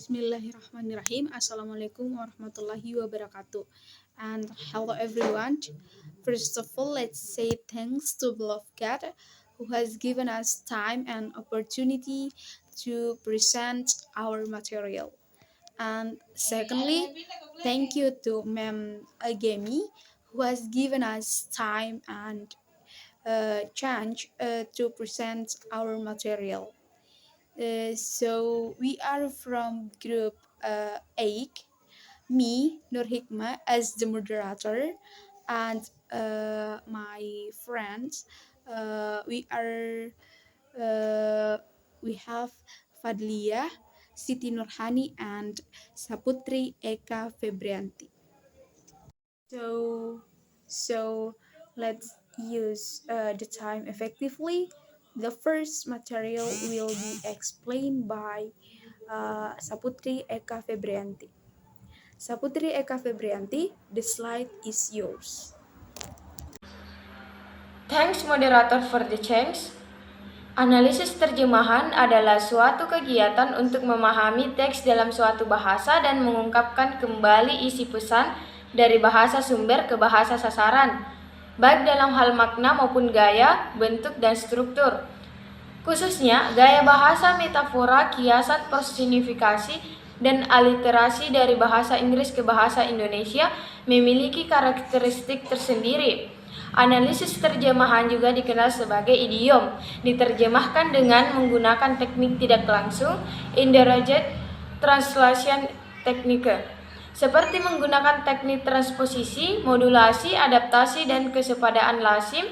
Bismillahirrahmanirrahim. Assalamualaikum warahmatullahi wabarakatuh. And hello everyone. First of all, let's say thanks to beloved God who has given us time and opportunity to present our material. And secondly, thank you to Ma'am Agemi who has given us time and chance to present our material. So we are from group 8. Me, Nur Hikmah, as the moderator, and my friends. We are we have Fadlia, Siti Nurhani, and Saputri Eka Febrianti. So let's use the time effectively. The first material will be explained by Saputri Eka Febrianti. Saputri Eka Febrianti, the slide is yours. Thanks moderator for the chance. Analisis terjemahan adalah suatu kegiatan untuk memahami teks dalam suatu bahasa dan mengungkapkan kembali isi pesan dari bahasa sumber ke bahasa sasaran, baik dalam hal makna maupun gaya, bentuk, dan struktur. Khususnya, gaya bahasa, metafora, kiasan, personifikasi, dan aliterasi dari bahasa Inggris ke bahasa Indonesia memiliki karakteristik tersendiri. Analisis terjemahan juga dikenal sebagai idiom, diterjemahkan dengan menggunakan teknik tidak langsung, indirect translation technique, seperti menggunakan teknik transposisi, modulasi, adaptasi, dan kesepadaan lazim,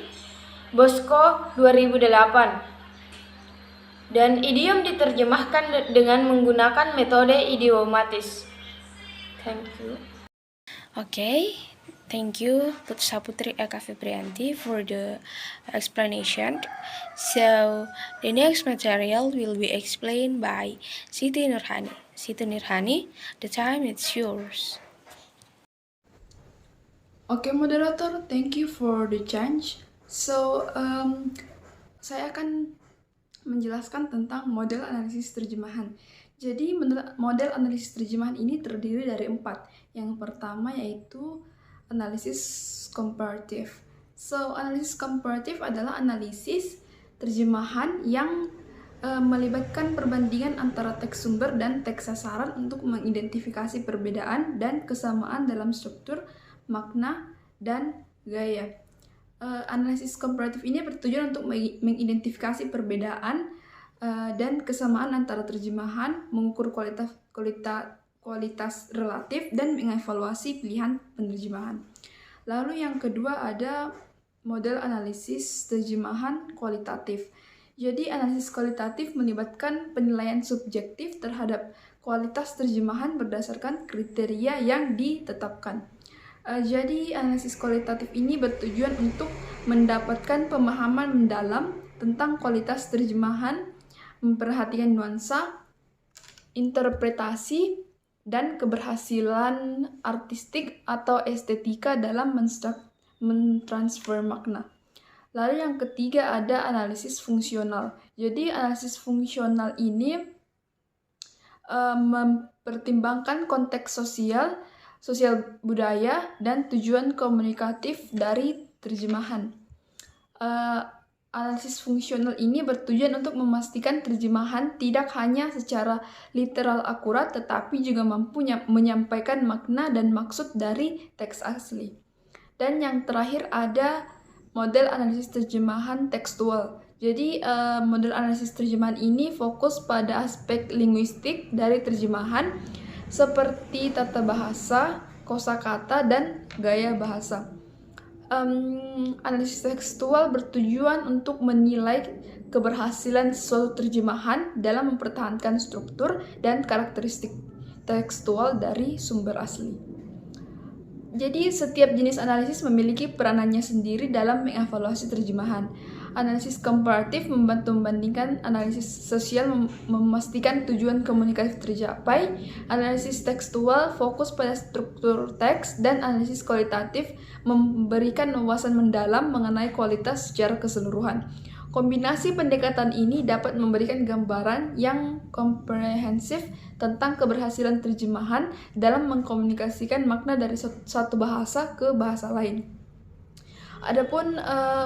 Bosco 2008. Dan idiom diterjemahkan dengan menggunakan metode idiomatis. Thank you. Okay, thank you Saputri Eka Febrianti for the explanation. So the next material will be explained by Siti Nurhani. Siti Nurhani, the time is yours. Okay, moderator, thank you for the chance. So, saya akan menjelaskan tentang model analisis terjemahan. Jadi, model analisis terjemahan ini terdiri dari 4. Yang pertama yaitu analisis komparatif. So, analisis komparatif adalah analisis terjemahan yang melibatkan perbandingan antara teks sumber dan teks sasaran untuk mengidentifikasi perbedaan dan kesamaan dalam struktur, makna, dan gaya. Analisis komparatif ini bertujuan untuk mengidentifikasi perbedaan dan kesamaan antara terjemahan, mengukur kualitas relatif, dan mengevaluasi pilihan penerjemahan. Lalu yang kedua ada model analisis terjemahan kualitatif. Jadi analisis kualitatif melibatkan penilaian subjektif terhadap kualitas terjemahan berdasarkan kriteria yang ditetapkan. Jadi analisis kualitatif ini bertujuan untuk mendapatkan pemahaman mendalam tentang kualitas terjemahan, memperhatikan nuansa, interpretasi, dan keberhasilan artistik atau estetika dalam mentransfer makna. Lalu yang ketiga ada analisis fungsional. Jadi analisis fungsional ini mempertimbangkan konteks sosial budaya, dan tujuan komunikatif dari terjemahan. Analisis fungsional ini bertujuan untuk memastikan terjemahan tidak hanya secara literal akurat, tetapi juga mampu menyampaikan makna dan maksud dari teks asli. Dan yang terakhir ada model analisis terjemahan tekstual. Jadi model analisis terjemahan ini fokus pada aspek linguistik dari terjemahan, seperti tata bahasa, kosakata, dan gaya bahasa. Analisis tekstual bertujuan untuk menilai keberhasilan suatu terjemahan dalam mempertahankan struktur dan karakteristik tekstual dari sumber asli. Jadi setiap jenis analisis memiliki peranannya sendiri dalam mengevaluasi terjemahan. Analisis komparatif membantu membandingkan analisis sosial, memastikan tujuan komunikatif tercapai. Analisis tekstual fokus pada struktur teks, dan analisis kualitatif memberikan wawasan mendalam mengenai kualitas secara keseluruhan. Kombinasi pendekatan ini dapat memberikan gambaran yang komprehensif tentang keberhasilan terjemahan dalam mengkomunikasikan makna dari satu bahasa ke bahasa lain. Adapun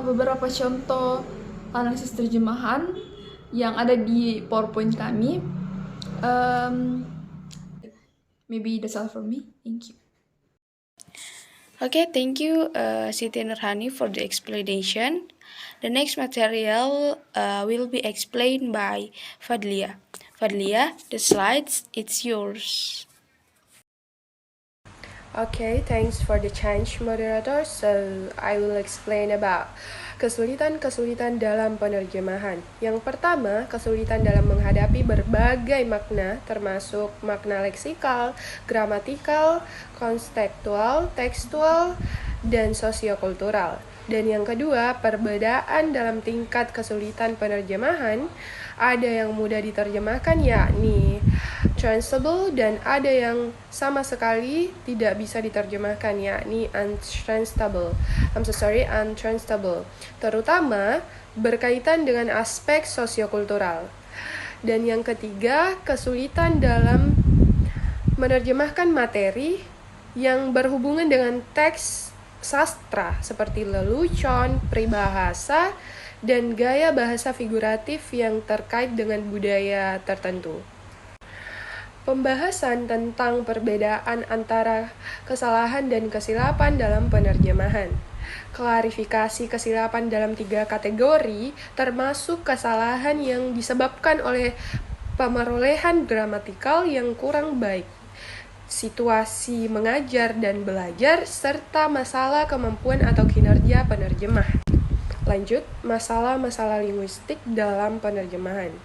beberapa contoh analisis terjemahan yang ada di PowerPoint kami, maybe that's all from me. Thank you. Okay, thank you, Siti Nurhani, for the explanation. The next material will be explained by Fadlia. Fadlia, the slides, it's yours. Okay, thanks for the change, moderator. So, I will explain about kesulitan-kesulitan dalam penerjemahan. Yang pertama, kesulitan dalam menghadapi berbagai makna, termasuk makna leksikal, gramatikal, konstekstual, tekstual, dan sosiokultural. Dan yang kedua, perbedaan dalam tingkat kesulitan penerjemahan. Ada yang mudah diterjemahkan, yakni translatable, dan ada yang sama sekali tidak bisa diterjemahkan, yakni untranslatable. Untranslatable. Terutama berkaitan dengan aspek sosiokultural. Dan yang ketiga, kesulitan dalam menerjemahkan materi yang berhubungan dengan teks sastra seperti lelucon, peribahasa, dan gaya bahasa figuratif yang terkait dengan budaya tertentu. Pembahasan tentang perbedaan antara kesalahan dan kesilapan dalam penerjemahan. Klarifikasi kesilapan dalam 3 kategori, termasuk kesalahan yang disebabkan oleh pemerolehan gramatikal yang kurang baik, situasi mengajar dan belajar, serta masalah kemampuan atau kinerja penerjemah. Lanjut, masalah-masalah linguistik dalam penerjemahan.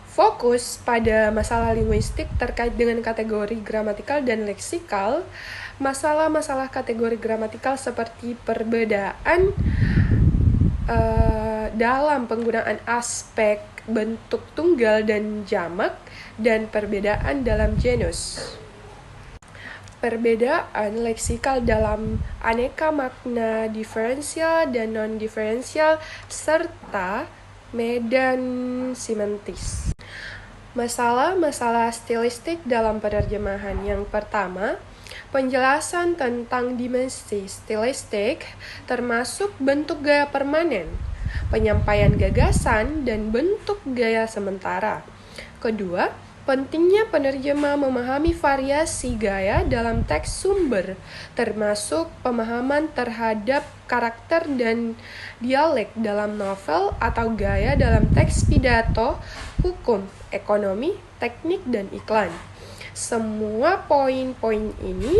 Fokus pada masalah linguistik terkait dengan kategori gramatikal dan leksikal. Masalah-masalah kategori gramatikal seperti perbedaan dalam penggunaan aspek bentuk tunggal dan jamak, dan perbedaan dalam genus. Perbedaan leksikal dalam aneka makna diferensial dan non-diferensial, serta medan simentis. Masalah-masalah stilistik dalam penerjemahan. Yang pertama, penjelasan tentang dimensi stilistik, termasuk bentuk gaya permanen, penyampaian gagasan, dan bentuk gaya sementara. Kedua, pentingnya penerjemah memahami variasi gaya dalam teks sumber, termasuk pemahaman terhadap karakter dan dialek dalam novel atau gaya dalam teks pidato, hukum, ekonomi, teknik, dan iklan. Semua poin-poin ini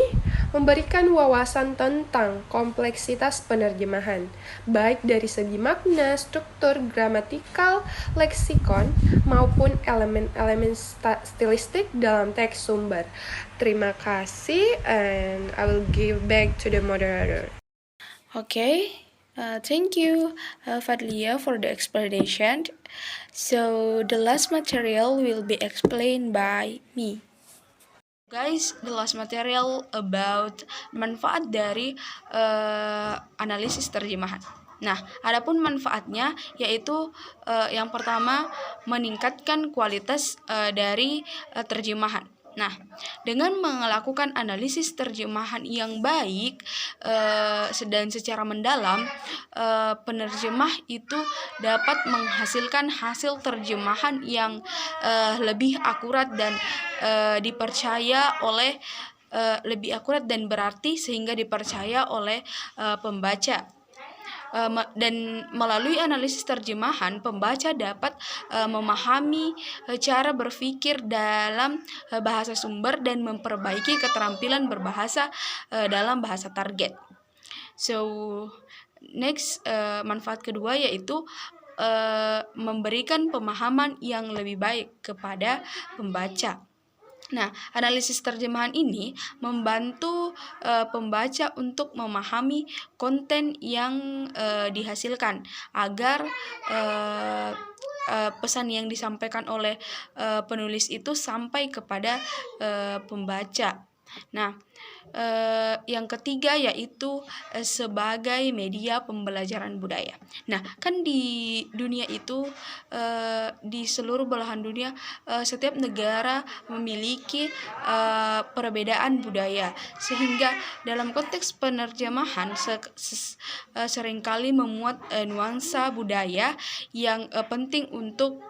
memberikan wawasan tentang kompleksitas penerjemahan, baik dari segi makna, struktur, gramatikal, leksikon, maupun elemen-elemen stilistik dalam teks sumber. Terima kasih, and I will give back to the moderator. Okay, thank you, Fadlia, for the explanation. So, the last material will be explained by me. Guys, the last material about manfaat dari analisis terjemahan. Nah, adapun manfaatnya yaitu yang pertama meningkatkan kualitas dari terjemahan. Nah, dengan melakukan analisis terjemahan yang baik dan secara mendalam, penerjemah itu dapat menghasilkan hasil terjemahan yang lebih akurat dan dipercaya oleh lebih akurat dan berarti sehingga dipercaya oleh pembaca. Dan melalui analisis terjemahan, pembaca dapat memahami cara berpikir dalam bahasa sumber dan memperbaiki keterampilan berbahasa dalam bahasa target. So, next, manfaat kedua yaitu memberikan pemahaman yang lebih baik kepada pembaca. Nah, analisis terjemahan ini membantu pembaca untuk memahami konten yang dihasilkan agar pesan yang disampaikan oleh penulis itu sampai kepada pembaca. Nah, yang ketiga yaitu sebagai media pembelajaran budaya. Nah, kan di dunia itu, di seluruh belahan dunia, setiap negara memiliki perbedaan budaya, sehingga dalam konteks penerjemahan seringkali memuat nuansa budaya yang penting untuk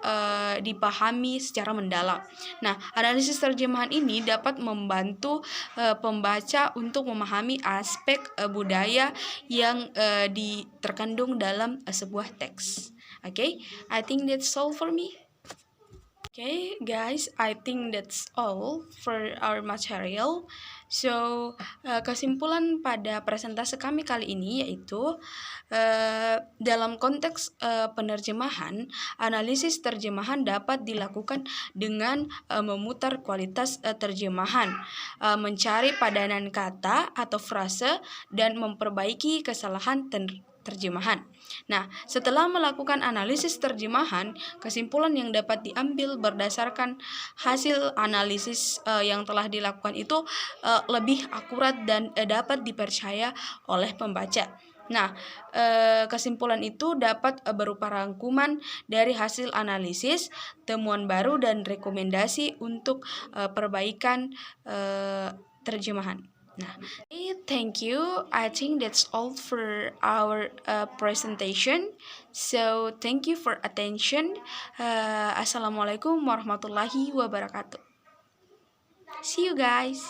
dipahami secara mendalam. Nah, analisis terjemahan ini dapat membantu pembaca untuk memahami aspek budaya yang terkandung dalam sebuah teks. Okay, I think that's all for me. Okay, guys, I think that's all for our material. So, kesimpulan pada presentasi kami kali ini yaitu dalam konteks penerjemahan, analisis terjemahan dapat dilakukan dengan memutar kualitas terjemahan, mencari padanan kata atau frase, dan memperbaiki kesalahan terjemahan. Nah, setelah melakukan analisis terjemahan, kesimpulan yang dapat diambil berdasarkan hasil analisis yang telah dilakukan itu lebih akurat dan dapat dipercaya oleh pembaca. Nah, kesimpulan itu dapat berupa rangkuman dari hasil analisis, temuan baru, dan rekomendasi untuk perbaikan terjemahan. Nah, thank you. I think that's all for our presentation. So, thank you for attention. Assalamualaikum warahmatullahi wabarakatuh. See you guys.